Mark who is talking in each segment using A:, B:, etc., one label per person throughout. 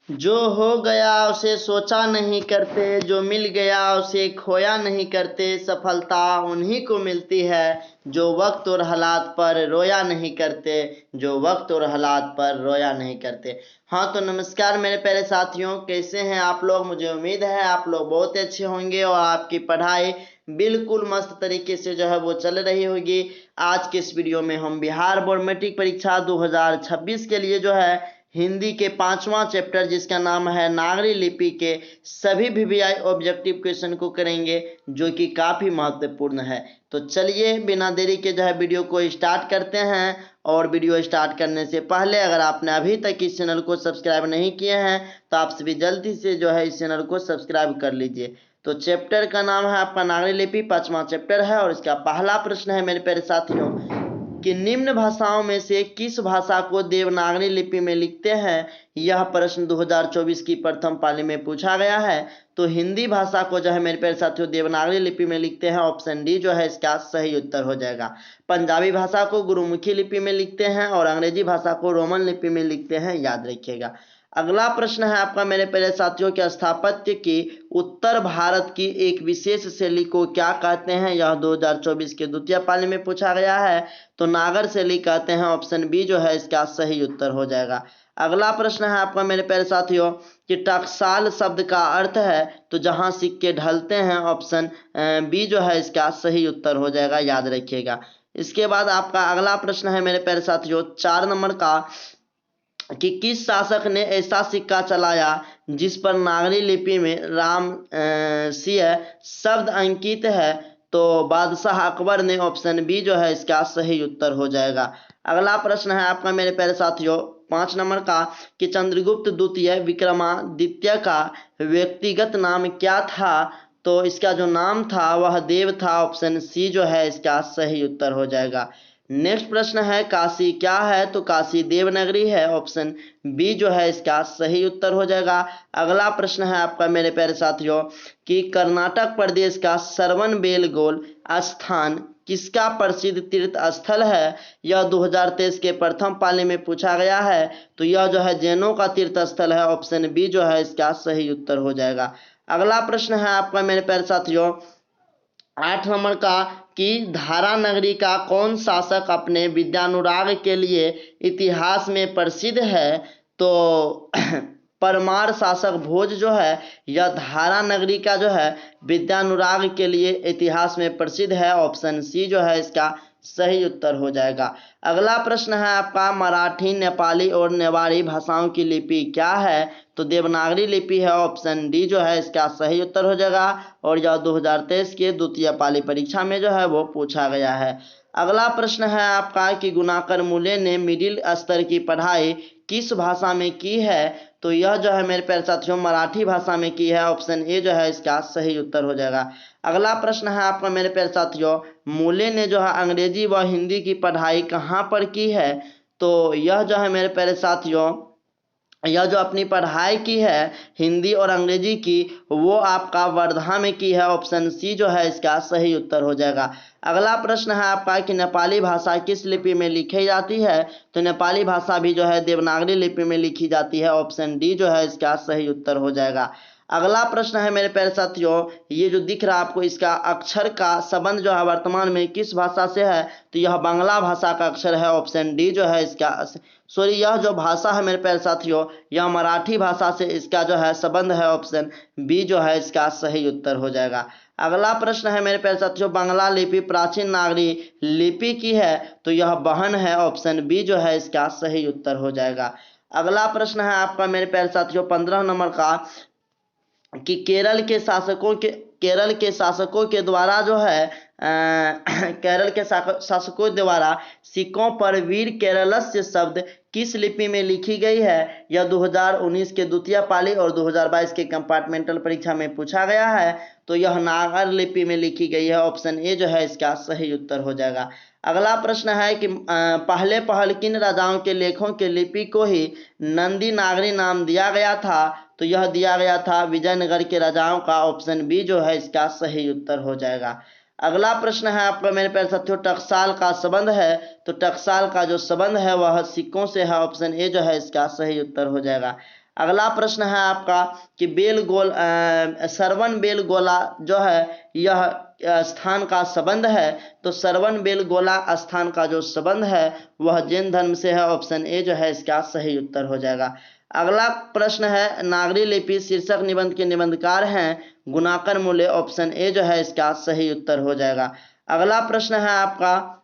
A: जो हो गया उसे सोचा नहीं करते, जो मिल गया उसे खोया नहीं करते। सफलता उन्हीं को मिलती है जो वक्त और हालात पर रोया नहीं करते, जो वक्त और हालात पर रोया नहीं करते। हाँ तो नमस्कार मेरे प्यारे साथियों, कैसे हैं आप लोग। मुझे उम्मीद है आप लोग बहुत अच्छे होंगे और आपकी पढ़ाई बिल्कुल मस्त तरीके से जो है वो चल रही होगी। आज के इस वीडियो में हम बिहार बोर्ड मैट्रिक परीक्षा 2026 के लिए जो है हिंदी के 5वां चैप्टर जिसका नाम है नागरी लिपि के सभी वीवीआई ऑब्जेक्टिव क्वेश्चन को करेंगे, जो कि काफ़ी महत्वपूर्ण है। तो चलिए बिना देरी के जो है वीडियो को स्टार्ट करते हैं। और वीडियो स्टार्ट करने से पहले अगर आपने अभी तक इस चैनल को सब्सक्राइब नहीं किए हैं तो आप सभी जल्दी से जो है इस चैनल को सब्सक्राइब कर लीजिए। तो चैप्टर का नाम है आपका नागरी लिपि, 5वां चैप्टर है और इसका पहला प्रश्न है मेरे प्यारे साथियों कि निम्न भाषाओं में से किस भाषा को देवनागरी लिपि में लिखते हैं। यह प्रश्न 2024 की प्रथम पाली में पूछा गया है। तो हिंदी भाषा को जो है मेरे प्यारे साथियों देवनागरी लिपि में लिखते हैं, ऑप्शन डी जो है इसका सही उत्तर हो जाएगा। पंजाबी भाषा को गुरुमुखी लिपि में लिखते हैं और अंग्रेजी भाषा को रोमन लिपि में लिखते हैं, याद रखिएगा। अगला प्रश्न है आपका मेरे प्यारे साथियों के स्थापत्य की उत्तर भारत की एक विशेष शैली को क्या कहते हैं। यह 2024 के द्वितीय पाली में पूछा गया है। तो नागर शैली कहते हैं, ऑप्शन बी जो है इसका सही उत्तर हो जाएगा। अगला प्रश्न है आपका मेरे प्यारे साथियों कि टकसाल शब्द का अर्थ है तो जहां सिक्के ढलते हैं, ऑप्शन बी जो है इसका सही उत्तर हो जाएगा, याद रखिएगा। इसके बाद आपका अगला प्रश्न है मेरे प्यारे साथियों 4 नंबर का कि किस शासक ने ऐसा सिक्का चलाया जिस पर नागरी लिपि में राम सिंह शब्द अंकित है। तो बादशाह अकबर ने, ऑप्शन बी जो है इसका सही उत्तर हो जाएगा। अगला प्रश्न है आपका मेरे प्यारे साथियों 5 नंबर का कि चंद्रगुप्त द्वितीय विक्रमादित्य का व्यक्तिगत नाम क्या था। तो इसका जो नाम था वह देव था, ऑप्शन सी जो है इसका सही उत्तर हो जाएगा। नेक्स्ट प्रश्न है काशी क्या है। तो काशी देवनगरी है, ऑप्शन बी जो है इसका सही उत्तर हो जाएगा। अगला प्रश्न है आपका मेरे प्यारे साथियों कि कर्नाटक प्रदेश का श्रवणबेलगोला स्थान किसका प्रसिद्ध तीर्थ स्थल है। यह 2023 के प्रथम पाली में पूछा गया है। तो यह जो है जैनों का तीर्थ स्थल है, ऑप्शन बी जो है इसका सही उत्तर हो जाएगा। अगला प्रश्न है आपका मेरे प्यारे साथियों 8 नंबर का कि धारा नगरी का कौन शासक अपने विद्यानुराग के लिए इतिहास में प्रसिद्ध है। तो परमार शासक भोज जो है यह धारा नगरी का जो है विद्यानुराग के लिए इतिहास में प्रसिद्ध है, ऑप्शन सी जो है इसका सही उत्तर हो जाएगा। अगला प्रश्न है आपका मराठी, नेपाली और नेवारी भाषाओं की लिपि क्या है। तो देवनागरी लिपि है, ऑप्शन डी जो है इसका सही उत्तर हो जाएगा और यह 2023 के द्वितीय पाली परीक्षा में जो है वो पूछा गया है। अगला प्रश्न है आपका कि गुणाकर मूले ने मिडिल स्तर की पढ़ाई किस भाषा में की है। तो यह जो है मेरे प्यारे साथियों मराठी भाषा में की है, ऑप्शन ए जो है इसका सही उत्तर हो जाएगा। अगला प्रश्न है आपका मेरे प्यारे साथियों मूले ने जो है अंग्रेजी व हिंदी की पढ़ाई कहाँ पर की है। तो यह जो है मेरे प्यारे साथियों यह जो अपनी पढ़ाई की है हिंदी और अंग्रेजी की वो आपका वर्धा में की है, ऑप्शन सी जो है इसका सही उत्तर हो जाएगा। अगला प्रश्न है आपका कि नेपाली भाषा किस लिपि में लिखी जाती है। तो नेपाली भाषा भी जो है देवनागरी लिपि में लिखी जाती है, ऑप्शन डी जो है इसका सही उत्तर हो जाएगा। अगला प्रश्न है मेरे प्यारे साथियों ये जो दिख रहा है आपको इसका अक्षर का संबंध जो है वर्तमान में किस भाषा से है। तो यह बांग्ला भाषा का अक्षर है, ऑप्शन डी जो है इसका सॉरी यह जो भाषा है मेरे प्यारे साथियों यह मराठी भाषा से इसका जो है संबंध है, ऑप्शन बी जो है इसका सही उत्तर हो जाएगा। अगला प्रश्न है मेरे प्यारे साथियों बांग्ला लिपि प्राचीन नागरी लिपि की है। तो यह बहन है, ऑप्शन बी जो है इसका सही उत्तर हो जाएगा। अगला प्रश्न है आपका मेरे प्यारे साथियों 15 नंबर का कि केरल के शासकों के द्वारा जो है केरल के शासकों द्वारा सिक्कों पर वीर केरलस्य शब्द किस लिपि में लिखी गई है। यह 2019 के द्वितीय पाली और 2022 के कंपार्टमेंटल परीक्षा में पूछा गया है। तो यह नागर लिपि में लिखी गई है, ऑप्शन ए जो है इसका सही उत्तर हो जाएगा। अगला प्रश्न है कि पहल किन राजाओं के लेखों के लिपि को ही नंदी नागरी नाम दिया गया था। तो यह दिया गया था विजयनगर के राजाओं का, ऑप्शन बी जो है इसका सही उत्तर हो जाएगा। अगला प्रश्न है आपका मेरे प्यारे साथियों टकसाल का संबंध है। तो टकसाल का जो संबंध है वह सिक्कों से है, ऑप्शन ए जो है इसका सही उत्तर हो जाएगा। अगला प्रश्न है आपका कि श्रवण बेलगोला जो है यह स्थान का संबंध है। तो श्रवण बेलगोला स्थान का जो संबंध है वह जैन धर्म से है। ऑप्शन ए जो है इसका सही उत्तर हो जाएगा। अगला प्रश्न है नागरी लिपि शीर्षक निबंध के निबंधकार हैं गुणाकर मूल्य। ऑप्शन ए जो है इसका सही उत्तर हो जाएगा। अगला प्रश्न है आपका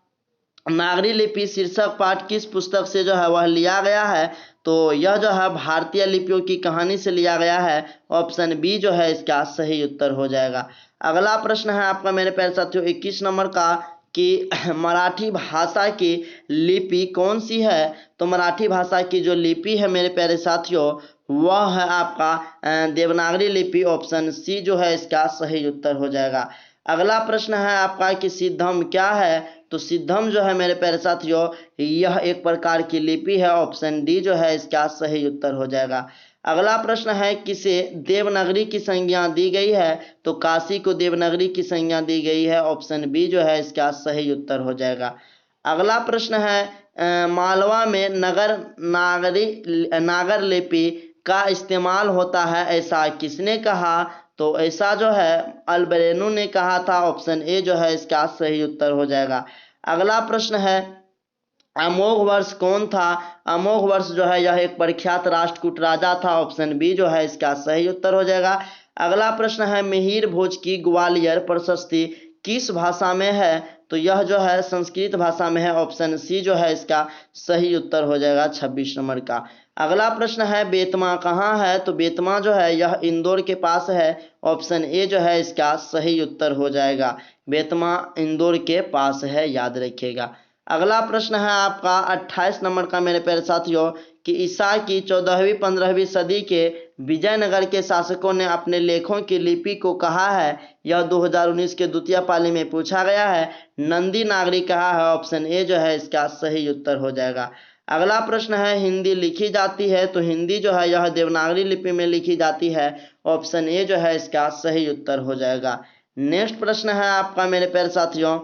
A: नागरी लिपि शीर्षक पाठ किस पुस्तक से जो है वह लिया गया है। तो यह जो है भारतीय लिपियों की कहानी से लिया गया है। ऑप्शन बी जो है इसका सही उत्तर हो जाएगा। अगला प्रश्न है आपका मेरे प्यारे साथियों 21 नंबर का कि मराठी भाषा की लिपि कौन सी है। तो मराठी भाषा की जो लिपि है मेरे प्यारे साथियों वह है आपका देवनागरी लिपि। ऑप्शन सी जो है इसका सही उत्तर हो जाएगा। अगला प्रश्न है आपका कि सिद्धम क्या है। तो सिद्धम जो है मेरे प्यारे साथियों यह एक प्रकार की लिपि है। ऑप्शन डी जो है इसका सही उत्तर हो जाएगा। अगला प्रश्न है किसे देवनागरी की संज्ञा दी गई है। तो काशी को देवनागरी की संज्ञा दी गई है। ऑप्शन बी जो है इसका सही उत्तर हो जाएगा। अगला प्रश्न है मालवा में नागर लिपि का इस्तेमाल होता है ऐसा किसने कहा। तो ऐसा जो है अल्बरेनू ने कहा था। ऑप्शन ए जो है इसका सही उत्तर हो जाएगा। अगला प्रश्न है अमोघ वर्ष कौन था। अमोघ वर्ष जो है यह एक प्रख्यात राष्ट्रकूट राजा था। ऑप्शन बी जो है इसका सही उत्तर हो जाएगा। अगला प्रश्न है मिहिर भोज की ग्वालियर प्रशस्ति किस भाषा में है। तो यह जो है संस्कृत भाषा में है। ऑप्शन सी जो है इसका सही उत्तर हो जाएगा 26 नंबर का। अगला प्रश्न है बेतमा कहाँ है। तो बेतमा जो है यह इंदौर के पास है। ऑप्शन ए जो है इसका सही उत्तर हो जाएगा। बेतमा इंदौर के पास है, याद रखिएगा। अगला प्रश्न है आपका 28 नंबर का मेरे प्यारे साथियों कि ईसा की 14वीं 15वीं सदी के विजयनगर के शासकों ने अपने लेखों की लिपि को कहा है। यह 2019 के द्वितीय पाली में पूछा गया है। नंदी नागरी कहा है। ऑप्शन ए जो है इसका सही उत्तर हो जाएगा। अगला प्रश्न है हिंदी लिखी जाती है। तो हिंदी जो है यह देवनागरी लिपि में लिखी जाती है। ऑप्शन ए जो है इसका सही उत्तर हो जाएगा। नेक्स्ट प्रश्न है आपका मेरे प्यारे साथियों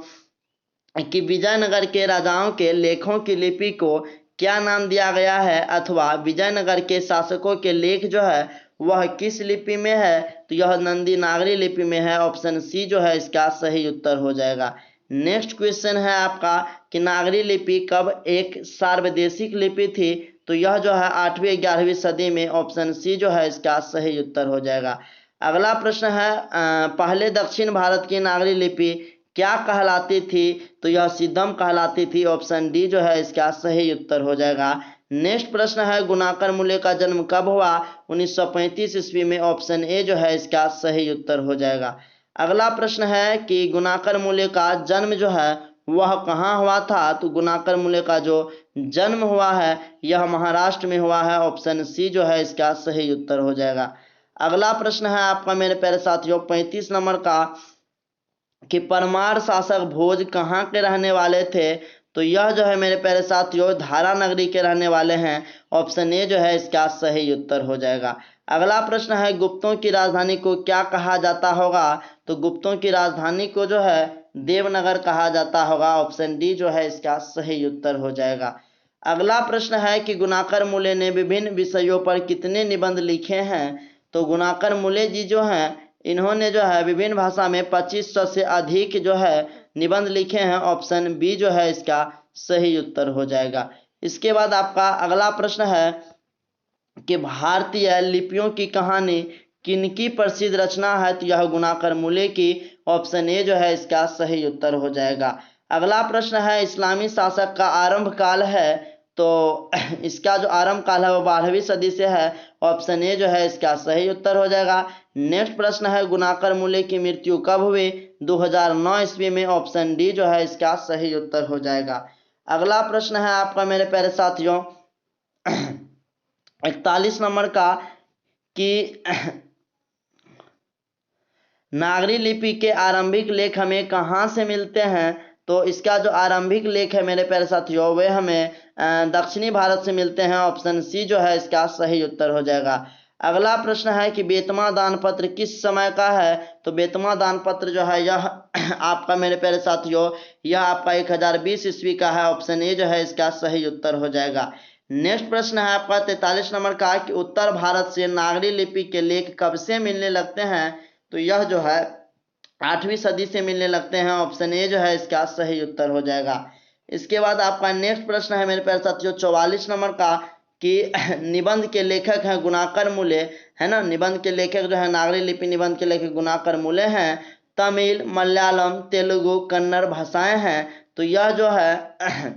A: कि विजयनगर के राजाओं के लेखों की लिपि को क्या नाम दिया गया है अथवा विजयनगर के शासकों के लेख जो है वह किस लिपि में है। तो यह नंदी नागरी लिपि में है। ऑप्शन सी जो है इसका सही उत्तर हो जाएगा। नेक्स्ट क्वेश्चन है आपका कि नागरी लिपि कब एक सार्वदेशिक लिपि थी। तो यह जो है 8वीं 11वीं सदी में। ऑप्शन सी जो है इसका सही उत्तर हो जाएगा। अगला प्रश्न है पहले दक्षिण भारत की नागरी लिपि क्या कहलाती थी। तो यह सिद्धम कहलाती थी। ऑप्शन डी जो है इसका सही उत्तर हो जाएगा। नेक्स्ट प्रश्न है गुणाकर मूल्य का जन्म कब हुआ। 1935 ईस्वी में। ऑप्शन ए जो है इसका सही उत्तर हो जाएगा। अगला प्रश्न है कि गुणाकर मूल्य का जन्म जो है वह कहाँ हुआ था। तो गुणाकर मूल्य का जो जन्म हुआ है यह महाराष्ट्र में हुआ है। ऑप्शन सी जो है इसका सही उत्तर हो जाएगा। अगला प्रश्न है आपका मेरे प्यारे साथियों 35 नंबर का कि परमार शासक भोज कहाँ के रहने वाले थे। तो यह जो है मेरे प्यारे साथियों धारा नगरी के रहने वाले हैं। ऑप्शन ए जो है इसका सही उत्तर हो जाएगा। अगला प्रश्न है गुप्तों की राजधानी को क्या कहा जाता होगा। तो गुप्तों की राजधानी को जो है देवनगर कहा जाता होगा। ऑप्शन डी जो है इसका सही उत्तर हो जाएगा। अगला प्रश्न है कि गुणाकर मूल्य ने विभिन्न विषयों पर कितने निबंध लिखे हैं। तो गुणाकर मूल्य जी जो हैं इन्होंने जो है विभिन्न भाषा में 2500 से अधिक जो है निबंध लिखे हैं। ऑप्शन बी जो है इसका सही उत्तर हो जाएगा। इसके बाद आपका अगला प्रश्न है कि भारतीय लिपियों की कहानी किनकी प्रसिद्ध रचना है। तो यह गुणाकर मूल्य की। ऑप्शन ए जो है इसका सही उत्तर हो जाएगा। अगला प्रश्न है इस्लामी शासक का आरंभ काल है। तो इसका जो आरंभ काल है वो 12वीं सदी से है। ऑप्शन ए जो है इसका सही उत्तर हो जाएगा। नेक्स्ट प्रश्न है गुणाकर मूल्य की मृत्यु कब हुई। 2009 ईस्वी में। ऑप्शन डी जो है इसका सही उत्तर हो जाएगा। अगला प्रश्न है आपका मेरे प्यारे साथियों 41 नंबर का कि नागरी लिपि के आरंभिक लेख हमें कहाँ से मिलते हैं। तो इसका जो आरंभिक लेख है मेरे प्यारे साथियों वे हमें दक्षिणी भारत से मिलते हैं। ऑप्शन सी जो है इसका सही उत्तर हो जाएगा। अगला प्रश्न है कि बेतमा दान पत्र किस समय का है। तो बेतमा दान पत्र जो है यह आपका मेरे प्यारे साथियों यह आपका 1020 ईस्वी का है। ऑप्शन ए जो है इसका सही उत्तर हो जाएगा। नेक्स्ट प्रश्न है आपका 43 नंबर का कि उत्तर भारत से नागरी लिपि के लेख कब से मिलने लगते हैं? तो यह जो है 8वीं सदी से मिलने लगते हैं। ऑप्शन ए जो है इसका सही उत्तर हो जाएगा। इसके बाद आपका नेक्स्ट प्रश्न है मेरे प्यारे साथियों 44 नंबर का कि निबंध के लेखक हैं गुणाकर मूले, है ना। निबंध के लेखक जो है नागरी लिपि निबंध के लेखक गुणाकर मूले हैं। तमिल, मलयालम, तेलुगु, कन्नड़ भाषाएं हैं। तो यह जो है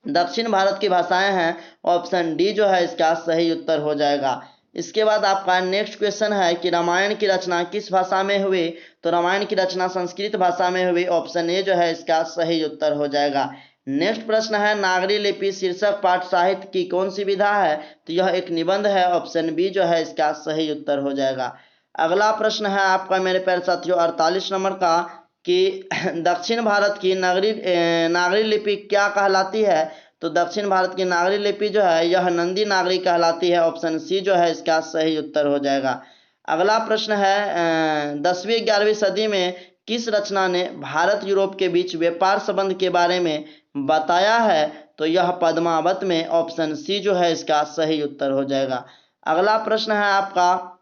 A: दक्षिण भारत की भाषाएं हैं। ऑप्शन डी जो है इसका सही उत्तर हो जाएगा। इसके बाद आपका नेक्स्ट क्वेश्चन है कि रामायण की रचना किस भाषा में हुई? तो रामायण की रचना संस्कृत भाषा में हुई। ऑप्शन ए जो है इसका सही उत्तर हो जाएगा। नेक्स्ट प्रश्न है नागरी लिपि शीर्षक पाठ साहित्य की कौन सी विधा है? तो यह एक निबंध है। ऑप्शन बी जो है इसका सही उत्तर हो जाएगा। अगला प्रश्न है आपका मेरे प्यारे साथियों 48 नंबर का कि दक्षिण भारत की नागरी लिपि क्या कहलाती है? तो दक्षिण भारत की नागरी लिपि जो है यह नंदी नागरी कहलाती है। ऑप्शन सी जो है इसका सही उत्तर हो जाएगा। अगला प्रश्न है 10वीं-11वीं सदी में किस रचना ने भारत यूरोप के बीच व्यापार संबंध के बारे में बताया है? तो यह पद्मावत में। ऑप्शन सी जो है इसका सही उत्तर हो जाएगा। अगला प्रश्न है आपका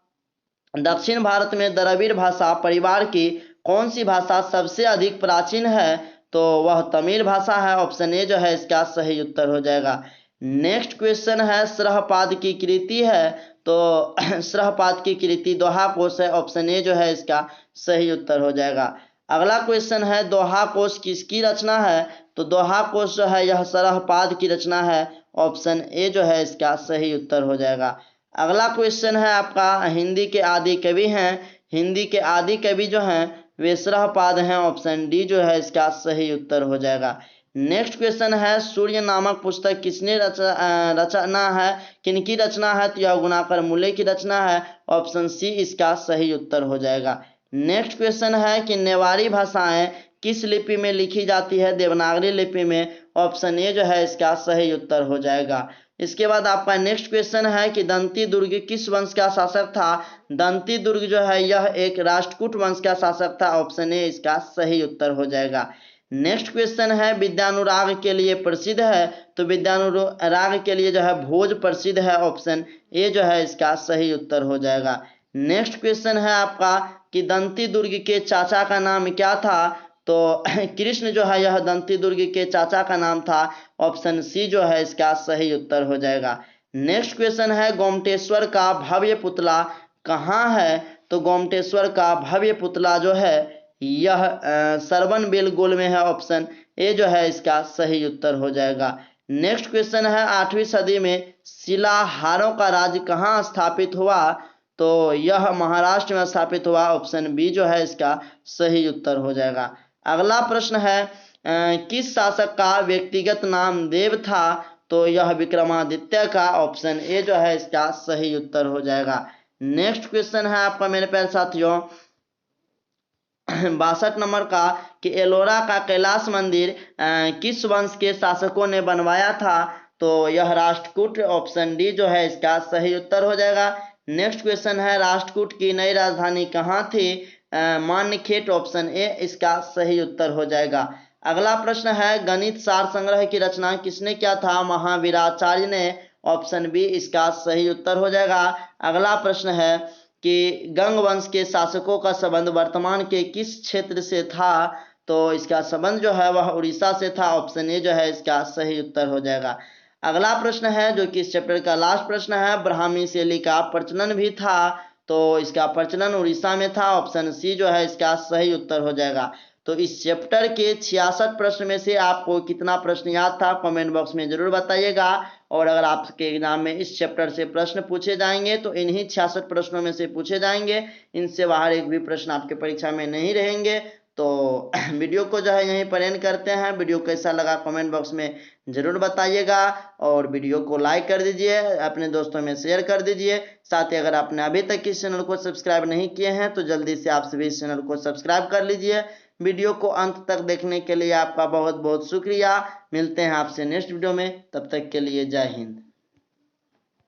A: दक्षिण भारत में द्रविड़ भाषा परिवार की कौन सी भाषा सबसे अधिक प्राचीन है? तो वह तमिल भाषा है। ऑप्शन ए जो है इसका सही उत्तर हो जाएगा। नेक्स्ट क्वेश्चन है श्रहपाद की कृति है। तो श्रहपाद की कृति दोहा कोश है। ऑप्शन ए जो है इसका सही उत्तर हो जाएगा। अगला क्वेश्चन है दोहा कोश किसकी रचना है? तो दोहा कोश जो है यह श्रहपाद की रचना है। ऑप्शन ए जो है इसका सही उत्तर हो जाएगा। अगला क्वेश्चन है आपका हिंदी के आदि कवि हैं। हिंदी के आदि कवि जो हैं वे श्रहपाद हैं। ऑप्शन डी जो है इसका सही उत्तर हो जाएगा। नेक्स्ट क्वेश्चन है सूर्य नामक पुस्तक किसने रचना है? किनकी रचना है? तो यह गुणाकर मूले की रचना है। ऑप्शन सी इसका सही उत्तर हो जाएगा। नेक्स्ट क्वेश्चन है कि नेवारी भाषाएं किस लिपि में लिखी जाती है? देवनागरी लिपि में। ऑप्शन ए जो है इसका सही उत्तर हो जाएगा। इसके बाद आपका नेक्स्ट क्वेश्चन है कि दंती दुर्ग किस वंश का शासक था? दंती दुर्ग जो है यह एक राष्ट्रकूट वंश का शासक था। ऑप्शन ए इसका सही उत्तर हो जाएगा। नेक्स्ट क्वेश्चन है विद्यानुराग के लिए प्रसिद्ध है। तो विद्यानुराग के लिए जो है भोज प्रसिद्ध है। ऑप्शन ए जो है इसका सही उत्तर हो जाएगा। नेक्स्ट क्वेश्चन है आपका कि दंती दुर्ग के चाचा का नाम क्या था? तो कृष्ण जो है यह दंती दुर्ग के चाचा का नाम था। ऑप्शन सी जो है इसका सही उत्तर हो जाएगा। नेक्स्ट क्वेश्चन है गोमटेश्वर का भव्य पुतला कहाँ है? तो गोमटेश्वर का भव्य पुतला जो है यह सरवनबेलगोल में है। ऑप्शन ए जो है इसका सही उत्तर हो जाएगा। नेक्स्ट क्वेश्चन है 8वीं सदी में शिलाहारों का राज्य कहाँ स्थापित हुआ? तो यह महाराष्ट्र में स्थापित हुआ। ऑप्शन बी जो है इसका सही उत्तर हो जाएगा। अगला प्रश्न है किस शासक का व्यक्तिगत नाम देव था? तो यह विक्रमादित्य का। ऑप्शन ए जो है इसका सही उत्तर हो जाएगा। नेक्स्ट क्वेश्चन है आपका मेरे प्यारे साथियों 62 नंबर का कि एलोरा का कैलाश मंदिर किस वंश के शासकों ने बनवाया था? तो यह राष्ट्रकूट। ऑप्शन डी जो है इसका सही उत्तर हो जाएगा। नेक्स्ट क्वेश्चन है राष्ट्रकूट की नई राजधानी कहाँ थी? मान्यखेट। ऑप्शन ए इसका सही उत्तर हो जाएगा। अगला प्रश्न है गणित सार संग्रह की रचना किसने किया था? महावीराचार्य ने। ऑप्शन बी इसका सही उत्तर हो जाएगा। अगला प्रश्न है कि गंग वंश के शासकों का संबंध वर्तमान के किस क्षेत्र से था? तो इसका संबंध जो है वह उड़ीसा से था। ऑप्शन ए जो है इसका सही उत्तर हो जाएगा। अगला प्रश्न है जो कि इस चैप्टर का लास्ट प्रश्न है ब्राह्मी शैली का प्रचलन भी था। तो इसका प्रचलन उड़ीसा में था। ऑप्शन सी जो है इसका सही उत्तर हो जाएगा। तो इस चैप्टर के 66 प्रश्न में से आपको कितना प्रश्न याद था कमेंट बॉक्स में जरूर बताइएगा। और अगर आपके एग्जाम में इस चैप्टर से प्रश्न पूछे जाएंगे तो इन्हीं 66 प्रश्नों में से पूछे जाएंगे। इनसे बाहर एक भी प्रश्न आपके परीक्षा में नहीं रहेंगे। तो वीडियो को जो है यहीं पर एंड करते हैं। वीडियो कैसा लगा कमेंट बॉक्स में ज़रूर बताइएगा और वीडियो को लाइक कर दीजिए, अपने दोस्तों में शेयर कर दीजिए। साथ ही अगर आपने अभी तक इस चैनल को सब्सक्राइब नहीं किए हैं तो जल्दी से आप सभी इस चैनल को सब्सक्राइब कर लीजिए। वीडियो को अंत तक देखने के लिए आपका बहुत बहुत शुक्रिया। मिलते हैं आपसे नेक्स्ट वीडियो में, तब तक के लिए जय हिंद।